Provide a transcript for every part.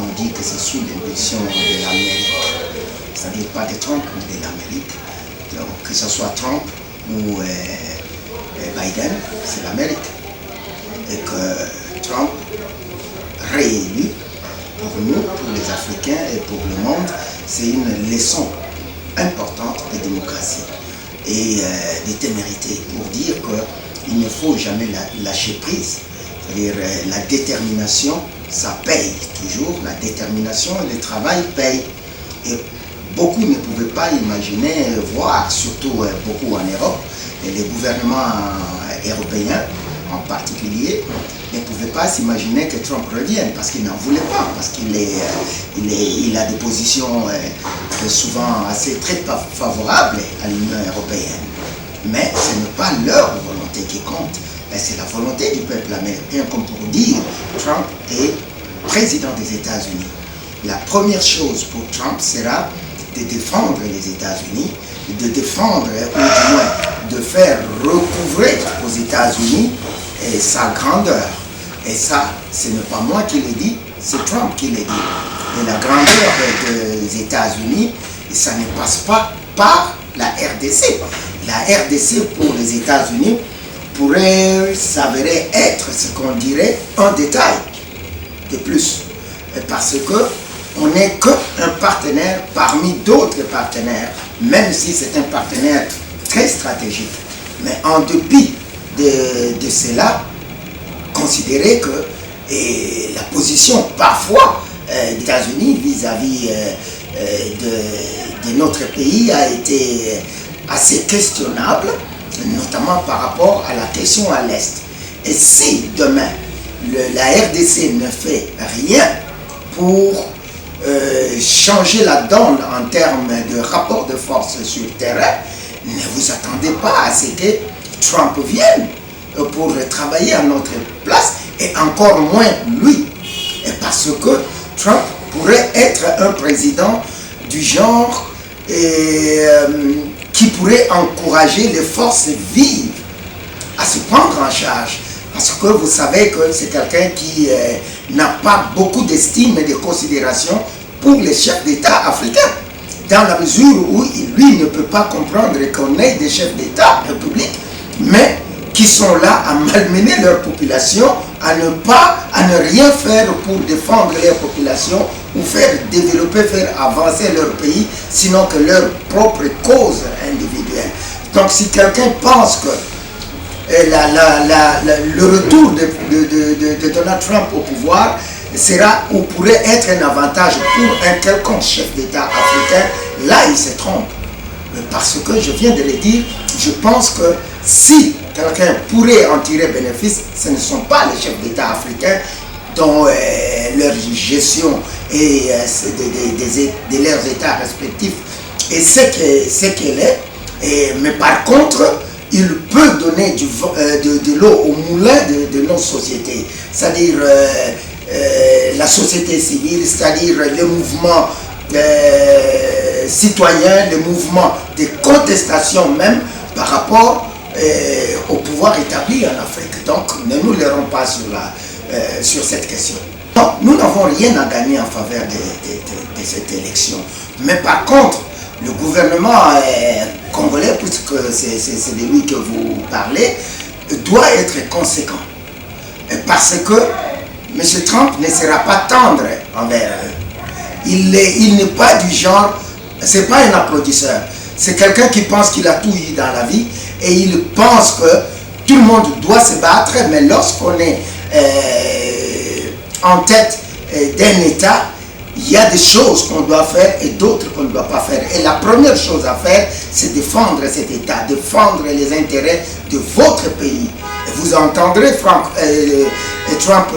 on dit que c'est sous l'impulsion de l'Amérique, c'est-à-dire pas de Trump, mais de l'Amérique. Donc, que ce soit Trump ou Biden, c'est l'Amérique. Et que Trump, réélu, pour nous, pour les Africains et pour le monde, c'est une leçon importante de démocratie et de témérité pour dire qu'il ne faut jamais lâcher prise. C'est-à-dire la détermination, ça paye toujours, la détermination et le travail payent. Et beaucoup ne pouvaient pas imaginer, voir, surtout beaucoup en Europe, et les gouvernements européens en particulier, ne pouvaient pas s'imaginer que Trump revienne parce qu'il n'en voulait pas, parce qu'il a des positions souvent assez très favorables à l'Union européenne. Mais ce n'est pas leur volonté qui compte, c'est la volonté du peuple américain, comme pour dire Trump est président des États-Unis. La première chose pour Trump sera de défendre les États-Unis, de défendre, ou du moins de faire recouvrer aux États-Unis sa grandeur. Et ça, ce n'est pas moi qui le dis, c'est Trump qui le dit. Et la grandeur des États-Unis, ça ne passe pas par la RDC. La RDC pour les États-Unis pourrait s'avérer être ce qu'on dirait un détail de plus. Parce que on n'est qu'un partenaire parmi d'autres partenaires, même si c'est un partenaire très stratégique. Mais en dépit de cela, considérer que la position parfois des États-Unis vis-à-vis de notre pays a été assez questionnable, notamment par rapport à la question à l'Est. Et si demain la RDC ne fait rien pour changer la donne en termes de rapport de force sur le terrain, ne vous attendez pas à ce que Trump vienne pour travailler à notre place, et encore moins lui. Et parce que Trump pourrait être un président du genre qui pourrait encourager les forces vives à se prendre en charge. Parce que vous savez que c'est quelqu'un qui n'a pas beaucoup d'estime et de considération pour les chefs d'État africains. Dans la mesure où lui ne peut pas comprendre qu'on ait des chefs d'État républiques, mais qui sont là à malmener leur population, à ne rien faire pour défendre leur population ou faire développer, faire avancer leur pays, sinon que leur propre cause individuelle. Donc si quelqu'un pense que le retour de Donald Trump au pouvoir sera ou pourrait être un avantage pour un quelconque chef d'État africain, là il se trompe. Parce que je viens de le dire, je pense que si quelqu'un pourrait en tirer bénéfice, ce ne sont pas les chefs d'État africains dont leur gestion et de leurs États respectifs et ce qu'elle est. Mais par contre, il peut donner de l'eau au moulin de nos sociétés, c'est-à-dire la société civile, c'est-à-dire le mouvement citoyen, le mouvement de contestation même par rapport au pouvoir établi en Afrique. Donc ne nous leurrons pas sur cette question. Non, nous n'avons rien à gagner en faveur de cette élection. Mais par contre, le gouvernement congolais, puisque c'est de lui que vous parlez, doit être conséquent. Parce que M. Trump ne sera pas tendre envers eux. Il n'est pas du genre, c'est pas un applaudisseur. C'est quelqu'un qui pense qu'il a tout eu dans la vie et il pense que tout le monde doit se battre, mais lorsqu'on est en tête d'un État, il y a des choses qu'on doit faire et d'autres qu'on ne doit pas faire. Et la première chose à faire, c'est défendre cet État, défendre les intérêts de votre pays. Et vous entendrez Trump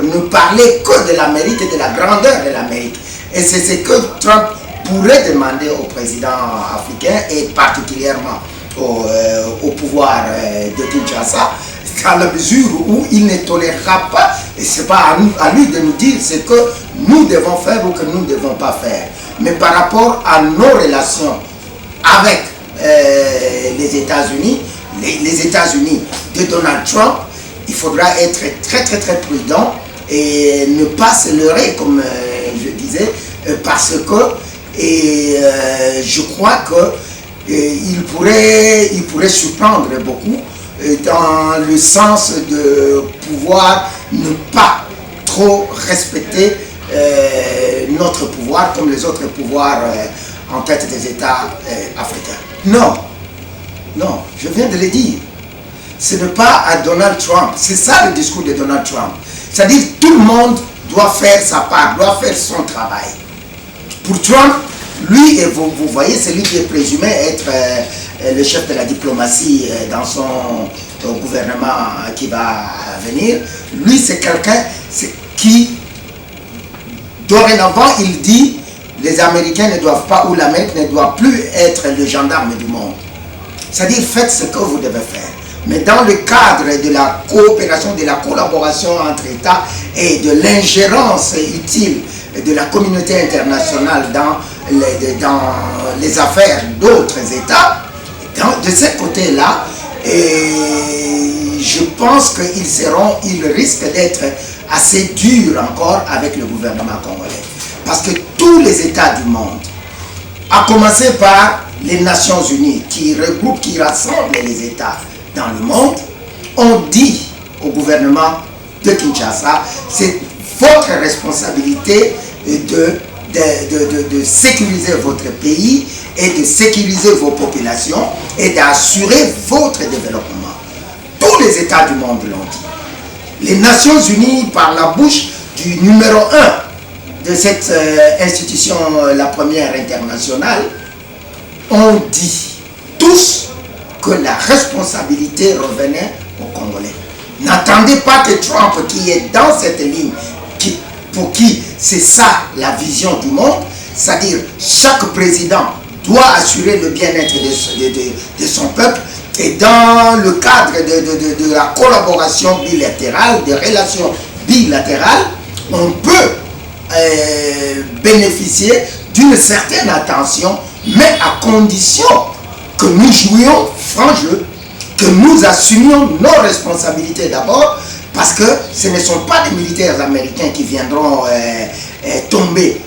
ne parler que de l'Amérique et de la grandeur de l'Amérique. Et c'est ce que Trump pourrait demander au président africain et particulièrement au pouvoir de Kinshasa, à la mesure où il ne tolérera pas, et ce n'est pas à lui de nous dire ce que nous devons faire ou que nous ne devons pas faire. Mais par rapport à nos relations avec les États-Unis, les États-Unis de Donald Trump, il faudra être très très très prudent et ne pas se leurrer comme disais, parce que je crois que il pourrait surprendre beaucoup dans le sens de pouvoir ne pas trop respecter notre pouvoir comme les autres pouvoirs en tête des États africains. Non, non, je viens de le dire. Ce n'est pas à Donald Trump. C'est ça le discours de Donald Trump. C'est-à-dire tout le monde doit faire sa part, doit faire son travail. Pour Trump, lui, et vous voyez, c'est lui qui est présumé être le chef de la diplomatie dans son gouvernement qui va venir. Lui, c'est quelqu'un qui, dorénavant, il dit les Américains ne doivent pas, ou l'Amérique ne doit plus être le gendarme du monde. C'est-à-dire, faites ce que vous devez faire. Mais dans le cadre de la coopération, de la collaboration entre États et de l'ingérence utile de la communauté internationale dans les affaires d'autres États, de ce côté-là, je pense qu'ils risquent d'être assez durs encore avec le gouvernement congolais. Parce que tous les États du monde, à commencer par les Nations Unies, qui regroupent, qui rassemblent les États dans le monde, ont dit au gouvernement de Kinshasa, c'est votre responsabilité de sécuriser votre pays et de sécuriser vos populations et d'assurer votre développement. Tous les États du monde l'ont dit. Les Nations Unies, par la bouche du numéro 1 de cette institution, la première internationale, ont dit tous que la responsabilité revenait aux Congolais. N'attendez pas que Trump, qui est dans cette ligne, pour qui c'est ça la vision du monde, c'est-à-dire chaque président doit assurer le bien-être de son peuple, et dans le cadre de la collaboration bilatérale, des relations bilatérales, on peut bénéficier d'une certaine attention, mais à condition que nous jouions franc jeu, que nous assumions nos responsabilités d'abord, parce que ce ne sont pas des militaires américains qui viendront tomber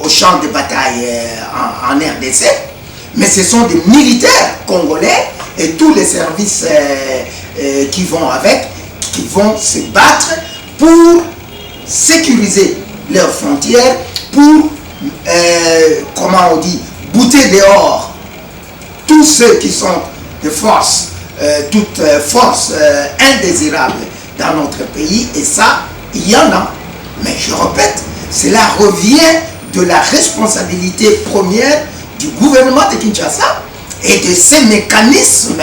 au champ de bataille en RDC, mais ce sont des militaires congolais et tous les services qui vont avec, qui vont se battre pour sécuriser leurs frontières, pour, comment on dit, bouter dehors tous ceux qui sont de force, toute force indésirable dans notre pays, et ça, il y en a. Mais je répète, cela revient de la responsabilité première du gouvernement de Kinshasa et de ces mécanismes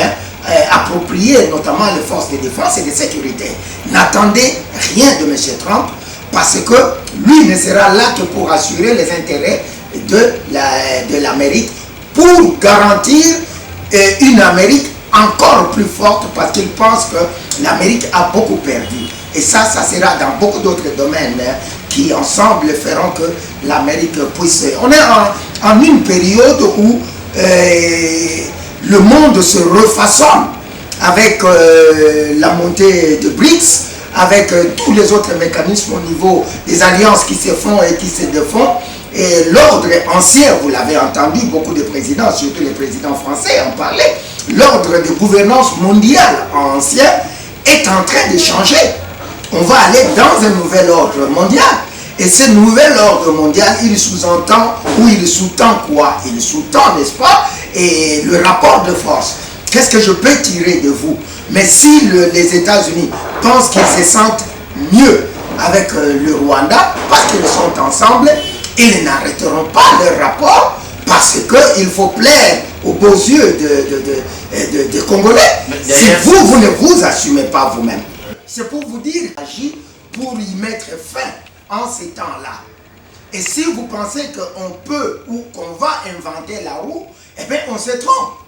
appropriés, notamment les forces de défense et de sécurité. N'attendez rien de M. Trump, parce que lui ne sera là que pour assurer les intérêts de l'Amérique, pour garantir une Amérique encore plus forte, parce qu'il pense que l'Amérique a beaucoup perdu. Et ça sera dans beaucoup d'autres domaines qui ensemble feront que l'Amérique puisse... On est en une période où le monde se refaçonne avec la montée de BRICS, avec tous les autres mécanismes au niveau des alliances qui se font et qui se défont. Et l'ordre ancien, vous l'avez entendu, beaucoup de présidents, surtout les présidents français en parlaient, l'ordre de gouvernance mondiale ancien est en train de changer. On va aller dans un nouvel ordre mondial. Et ce nouvel ordre mondial, il sous-entend, ou il sous-tend quoi? Il sous-tend, n'est-ce pas? Et le rapport de force. Qu'est-ce que je peux tirer de vous? Mais si les États-Unis pensent qu'ils se sentent mieux avec le Rwanda, parce qu'ils sont ensemble, ils n'arrêteront pas leur rapport, parce qu'il faut plaire aux beaux yeux des Congolais. Si vous ne vous assumez pas vous-même. C'est pour vous dire, agir pour y mettre fin en ces temps-là. Et si vous pensez qu'on peut ou qu'on va inventer la roue, eh bien on se trompe.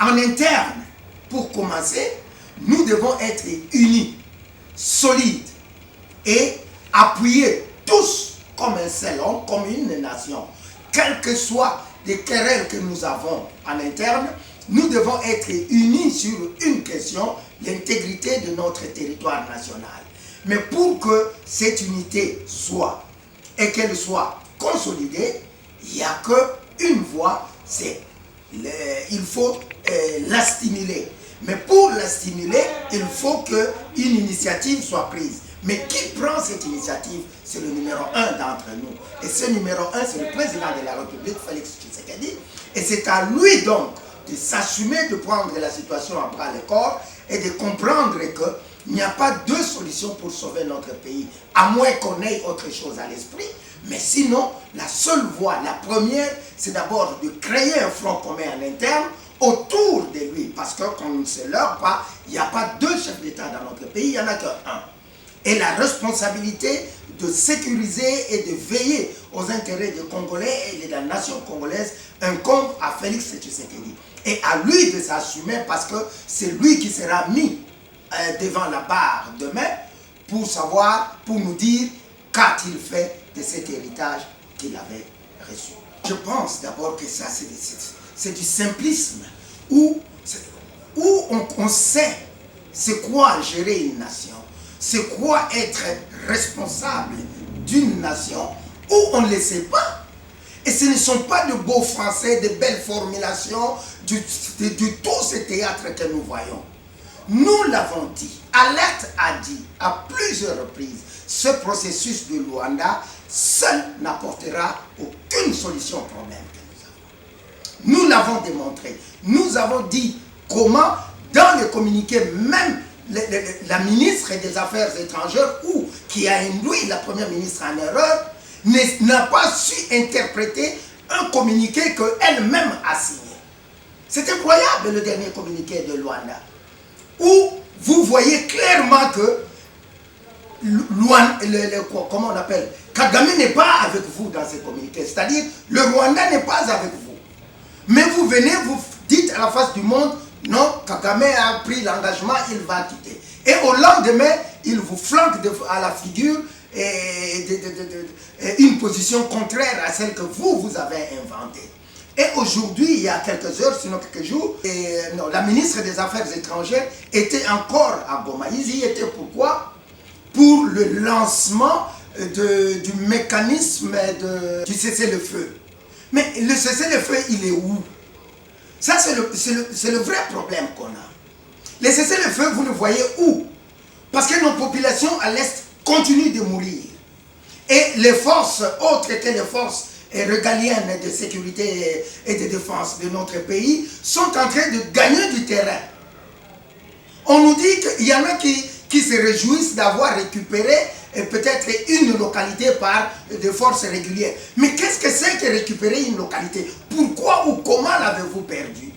En interne, pour commencer, nous devons être unis, solides et appuyer tous comme un seul homme, comme une nation. Quelles que soient les querelles que nous avons en interne, nous devons être unis sur une question, l'intégrité de notre territoire national. Mais pour que cette unité soit et qu'elle soit consolidée, il n'y a qu'une voie, il faut la stimuler. Mais pour la stimuler, il faut qu'une initiative soit prise. Mais qui prend cette initiative? C'est le numéro 1 d'entre nous. Et ce numéro 1, c'est le président de la République, Félix Tshisekedi. Et c'est à lui donc de s'assumer, de prendre la situation à bras le corps et de comprendre qu'il n'y a pas deux solutions pour sauver notre pays, à moins qu'on ait autre chose à l'esprit. Mais sinon, la seule voie, la première, c'est d'abord de créer un front commun en interne autour de lui. Parce que qu'on ne se leurre pas, il n'y a pas deux chefs d'État dans notre pays, il n'y en a qu'un. Et la responsabilité de sécuriser et de veiller aux intérêts des Congolais et de la nation congolaise incombe à Félix Tshisekedi. Et à lui de s'assumer parce que c'est lui qui sera mis devant la barre demain pour savoir, pour nous dire qu'a-t-il fait de cet héritage qu'il avait reçu. Je pense d'abord que ça c'est du simplisme où on sait c'est quoi gérer une nation. C'est quoi être responsable d'une nation où on ne le sait pas. Et ce ne sont pas de beaux français, de belles formulations, de tout ce théâtre que nous voyons. Nous l'avons dit, Alerte a dit à plusieurs reprises, ce processus de Luanda seul n'apportera aucune solution au problème que nous avons. Nous l'avons démontré. Nous avons dit comment, dans le communiqué même, la ministre des Affaires étrangères, ou qui a induit la première ministre en erreur, n'a pas su interpréter un communiqué qu'elle-même a signé. C'est incroyable le dernier communiqué de Luanda, où vous voyez clairement que comment on appelle, Kagame n'est pas avec vous dans ce communiqué, c'est-à-dire le Rwanda n'est pas avec vous. Mais vous venez, vous dites à la face du monde, non, Kagame a pris l'engagement, il va quitter. Et au lendemain, il vous flanque à la figure une position contraire à celle que vous avez inventée. Et aujourd'hui, il y a quelques heures, sinon quelques jours, la ministre des Affaires étrangères était encore à Goma. Ils y étaient pourquoi? Pour le lancement du mécanisme du cessez-le-feu. Mais le cessez-le-feu, il est où? Ça, c'est le vrai problème qu'on a. Les cessez-le-feu, vous le voyez où? Parce que nos populations à l'Est continuent de mourir. Et les forces autres que les forces régaliennes de sécurité et de défense de notre pays sont en train de gagner du terrain. On nous dit qu'il y en a qui se réjouissent d'avoir récupéré peut-être une localité par des forces régulières. Mais qu'est-ce que c'est que récupérer une localité? Pourquoi ou comment l'avez-vous perdu?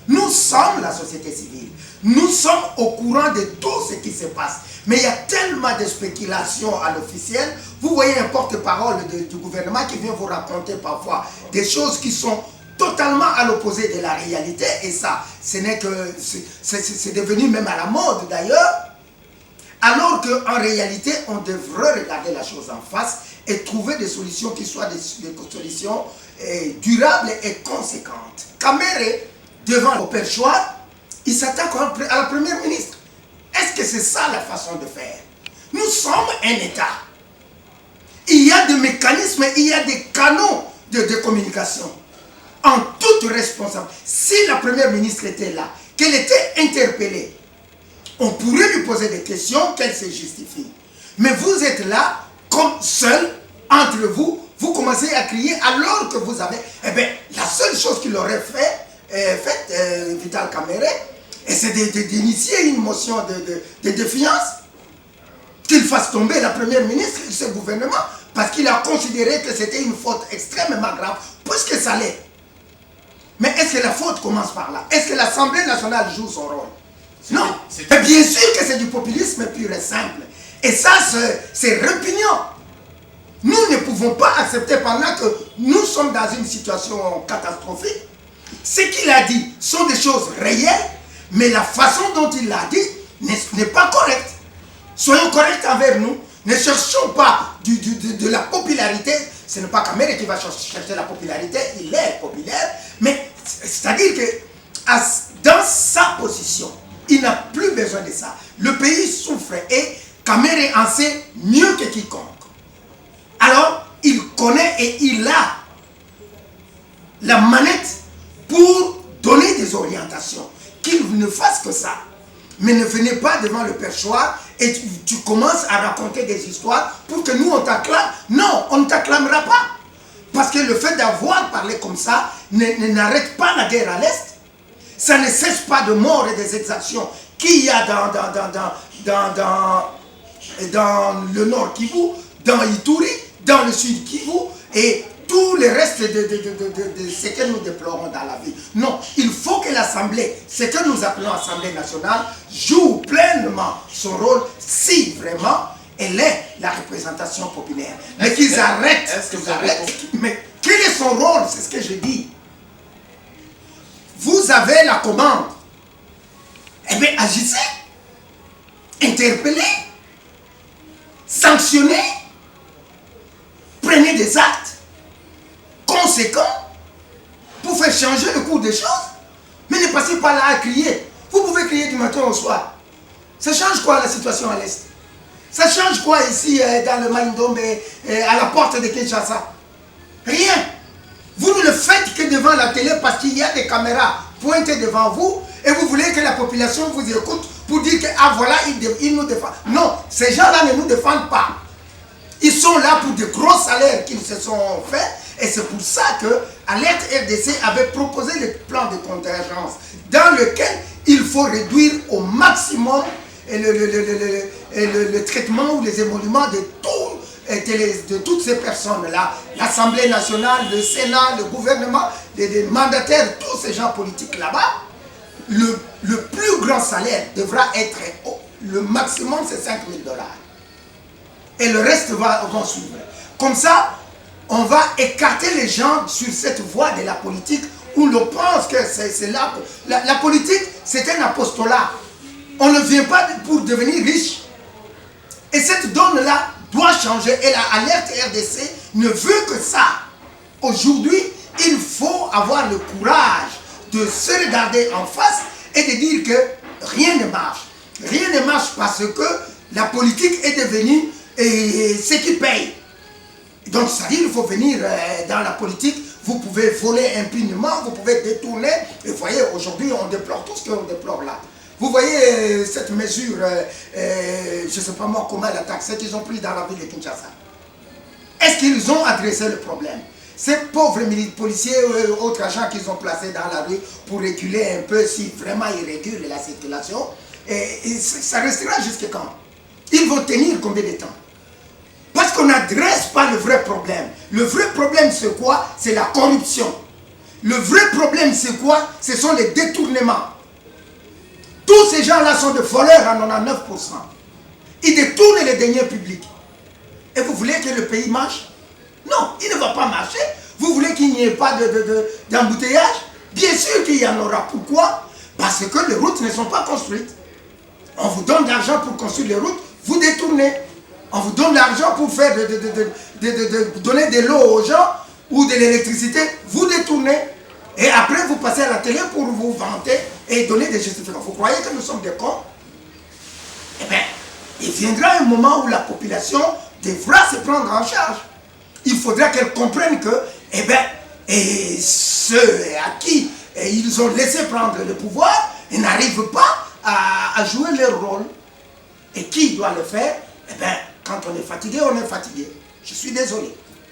Nous sommes la société civile. Nous sommes au courant de tout ce qui se passe. Mais il y a tellement de spéculations à l'officiel. Vous voyez un porte-parole du gouvernement qui vient vous raconter parfois des choses qui sont totalement à l'opposé de la réalité. Et ça, c'est devenu même à la mode d'ailleurs. Alors qu'en réalité, on devrait regarder la chose en face et trouver des solutions qui soient des solutions durables et conséquentes. Kamere, devant le perchoir, il s'attaque à la première ministre. Est-ce que c'est ça la façon de faire? Nous sommes un État. Il y a des mécanismes, il y a des canaux de communication. En toute responsabilité, si la première ministre était là, qu'elle était interpellée, on pourrait lui poser des questions, qu'elle se justifie. Mais vous êtes là, comme seul, entre vous, vous commencez à crier alors que vous avez... Eh bien, la seule chose qu'il aurait fait Vital Kamerhe, c'est d'initier une motion de défiance, qu'il fasse tomber la première ministre de ce gouvernement, parce qu'il a considéré que c'était une faute extrêmement grave, puisque ça l'est. Mais est-ce que la faute commence par là? Est-ce que l'Assemblée nationale joue son rôle? Non. Mais bien sûr que c'est du populisme pur et simple. Et ça, c'est répugnant. Nous ne pouvons pas accepter pendant que nous sommes dans une situation catastrophique. Ce qu'il a dit sont des choses réelles, mais la façon dont il l'a dit n'est pas correcte. Soyons corrects envers nous. Ne cherchons pas de la popularité. Ce n'est pas Kamerhe qui va chercher la popularité, il est populaire. Mais c'est-à-dire que dans sa position, il n'a plus besoin de ça. Le pays souffre et Kamerhe en sait mieux que quiconque. Alors connaît et il a la manette pour donner des orientations. Qu'il ne fasse que ça. Mais ne venez pas devant le perchoir et tu commences à raconter des histoires pour que nous on t'acclame. Non, on ne t'acclamera pas. Parce que le fait d'avoir parlé comme ça n'arrête pas la guerre à l'Est. Ça ne cesse pas de morts et des exactions qu'il y a dans le nord Kivu, dans Ituri, dans le sud Kivu et tout le reste de ce que nous déplorons dans la vie. Non, il faut que l'Assemblée, ce que nous appelons Assemblée nationale, joue pleinement son rôle si vraiment elle est la représentation populaire. Mais qu'ils arrêtent. Mais quel est son rôle? C'est ce que je dis. Vous avez la commande. Eh bien, agissez. Interpellez. Sanctionnez. Prenez des actes conséquents pour faire changer le cours des choses. Mais ne passez pas là à crier. Vous pouvez crier du matin au soir. Ça change quoi la situation à l'Est? Ça change quoi ici dans le Maïndombe à la porte de Kinshasa? Rien. Vous ne le faites que devant la télé parce qu'il y a des caméras pointées devant vous et vous voulez que la population vous écoute pour dire que ah voilà, ils nous défendent. Non, ces gens-là ne nous défendent pas. Ils sont là pour de gros salaires qu'ils se sont faits et c'est pour ça que Alerte RDC avait proposé le plan de contingence dans lequel il faut réduire au maximum le traitement ou les émoluments de toutes ces personnes-là, l'Assemblée nationale, le Sénat, le gouvernement, les mandataires, tous ces gens politiques là-bas. Le plus grand salaire devra être, le maximum c'est 5 000 $. Et le reste va suivre. Comme ça, on va écarter les gens sur cette voie de la politique où l'on pense que c'est là. La politique, c'est un apostolat. On ne vient pas pour devenir riche. Et cette donne-là doit changer. Et la Alerte RDC ne veut que ça. Aujourd'hui, il faut avoir le courage de se regarder en face et de dire que rien ne marche. Rien ne marche parce que la politique est devenue ce qui paye. Donc, c'est-à-dire qu'il faut venir dans la politique, vous pouvez voler impunément, vous pouvez détourner. Et vous voyez, aujourd'hui, on déplore tout ce qu'on déplore là. Vous voyez cette mesure, je ne sais pas moi comment la taxe qu'ils ont pris dans la ville de Kinshasa. Est-ce qu'ils ont adressé le problème? Ces pauvres policiers ou autres agents qu'ils ont placés dans la rue pour réguler un peu, si vraiment ils régulent la circulation, et ça restera jusqu'à quand? Ils vont tenir combien de temps? Parce qu'on n'adresse pas le vrai problème. Le vrai problème c'est quoi? C'est la corruption. Le vrai problème c'est quoi? Ce sont les détournements. Tous ces gens-là sont des voleurs à 99%. Ils détournent les deniers publics. Et vous voulez que le pays marche? Non, il ne va pas marcher. Vous voulez qu'il n'y ait pas d'embouteillage? Bien sûr qu'il y en aura. Pourquoi? Parce que les routes ne sont pas construites. On vous donne de l'argent pour construire les routes, vous détournez. On vous donne de l'argent pour faire donner de l'eau aux gens ou de l'électricité, vous détournez. Et après, vous passez à la télé pour vous vanter et donner des justifications. Vous croyez que nous sommes des cons? Eh bien, il viendra un moment où la population devra se prendre en charge. Il faudra qu'elle comprenne que, eh bien, et ceux à qui ils ont laissé prendre le pouvoir, ils n'arrivent pas à jouer leur rôle. Et qui doit le faire? Eh bien, quand on est fatigué, on est fatigué. Je suis désolé.